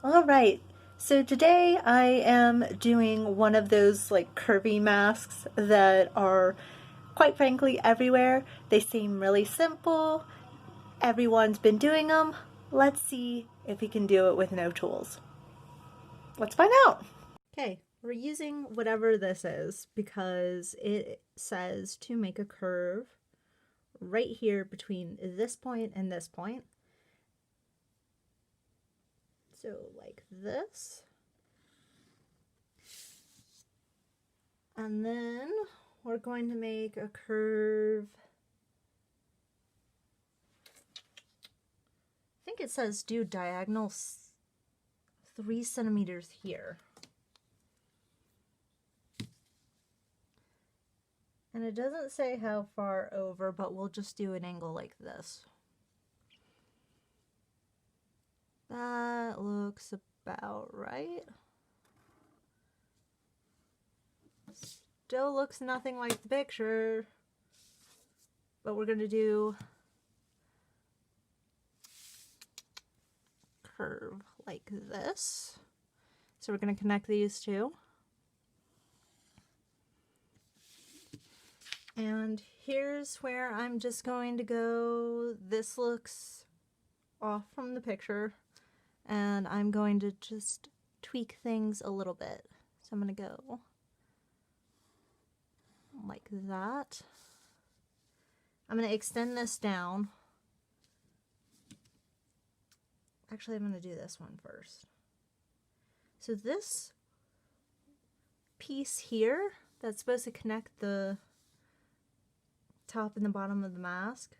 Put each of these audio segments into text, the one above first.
All right. So today I am doing one of those like curvy masks that are quite frankly everywhere. They seem really simple. Everyone's been doing them. Let's see if we can do it with no tools. Let's find out. Okay, we're using whatever this is because it says to make a curve right here between this point and this point. So like this. And then we're going to make a curve. I think it says do diagonal 3 centimeters here. And it doesn't say how far over, but we'll just do an angle like this. That looks about right. Still looks nothing like the picture, but we're going to do curve like this. So we're going to connect these two. And here's where I'm just going to go. This looks off from the picture, and I'm going to just tweak things a little bit. So I'm going to go like that. I'm going to extend this down. Actually, I'm going to do this one first. So this piece here that's supposed to connect the top and the bottom of the mask,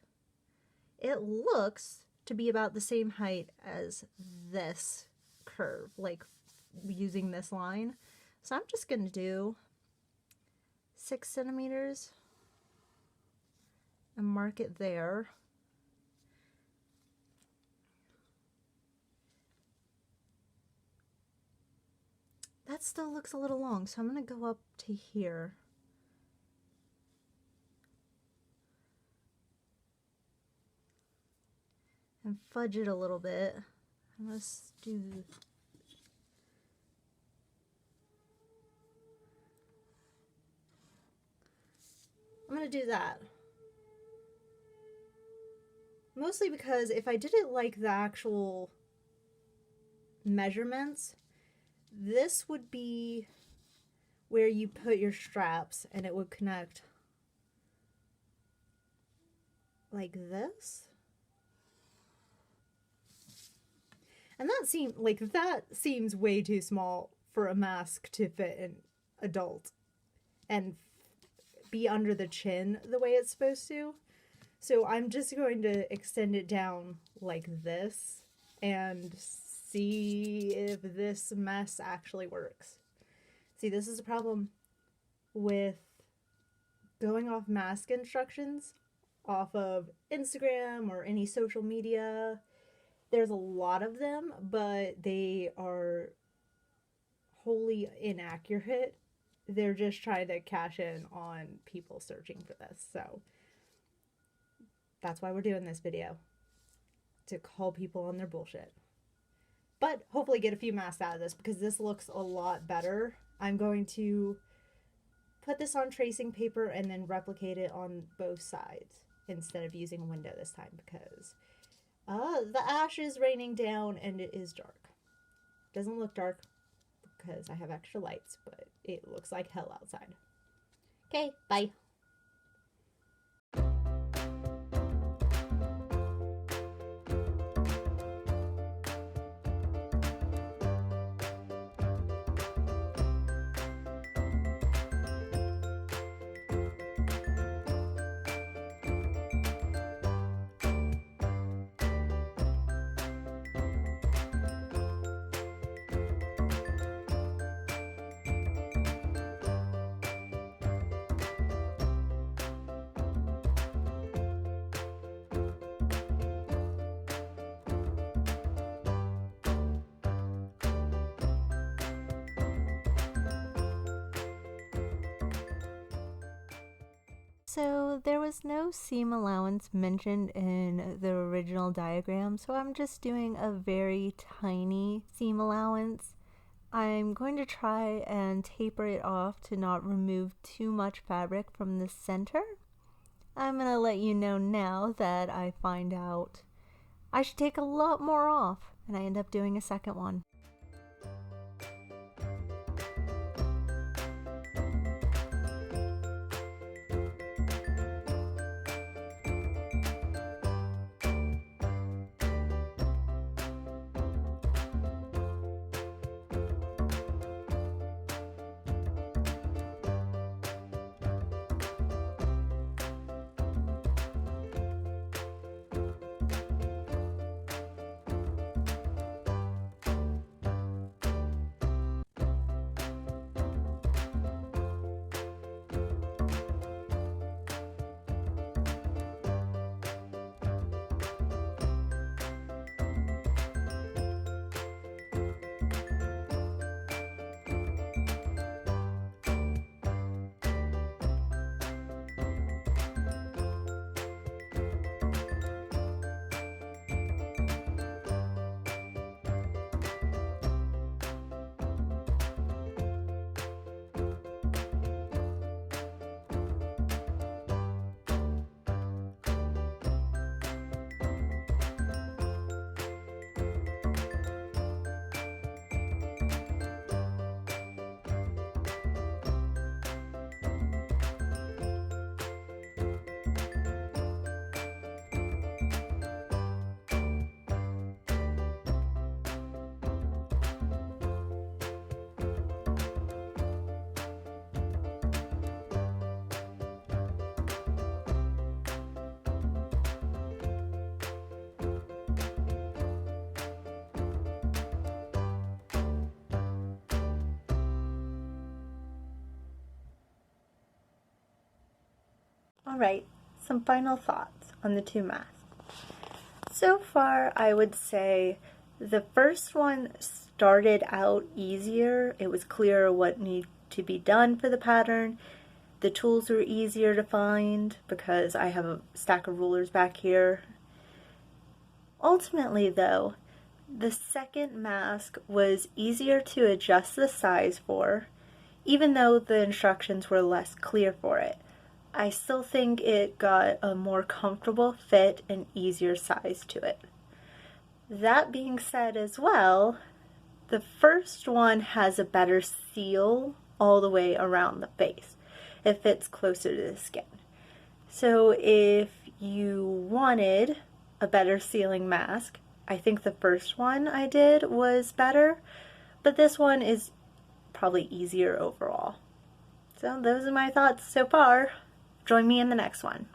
it looks to be about the same height as this curve, like using this line. So I'm just going to do 6 centimeters and mark it there. That still looks a little long, so I'm going to go up to here. And fudge it a little bit. Let's do... I'm going to do that. Mostly because if I did it like the actual measurements, this would be where you put your straps and it would connect like this. And that seems way too small for a mask to fit an adult and be under the chin the way it's supposed to. So I'm just going to extend it down like this and see if this mess actually works. See, this is a problem with going off mask instructions off of Instagram or any social media. There's a lot of them, but they are wholly inaccurate. They're just trying to cash in on people searching for this. So that's why we're doing this video, to call people on their bullshit. But hopefully get a few masks out of this because this looks a lot better. I'm going to put this on tracing paper and then replicate it on both sides instead of using a window this time because the ash is raining down and it is dark. Doesn't look dark because I have extra lights, but it looks like hell outside. Okay, bye. So there was no seam allowance mentioned in the original diagram, so I'm just doing a very tiny seam allowance. I'm going to try and taper it off to not remove too much fabric from the center. I'm going to let you know now that I find out I should take a lot more off, and I end up doing a second one. Alright, some final thoughts on the two masks. So far, I would say the first one started out easier. It was clearer what needed to be done for the pattern. The tools were easier to find because I have a stack of rulers back here. Ultimately, though, the second mask was easier to adjust the size for, even though the instructions were less clear for it. I still think it got a more comfortable fit and easier size to it. That being said as well, the first one has a better seal all the way around the face. It fits closer to the skin. So if you wanted a better sealing mask, I think the first one I did was better, but this one is probably easier overall. So those are my thoughts so far. Join me in the next one.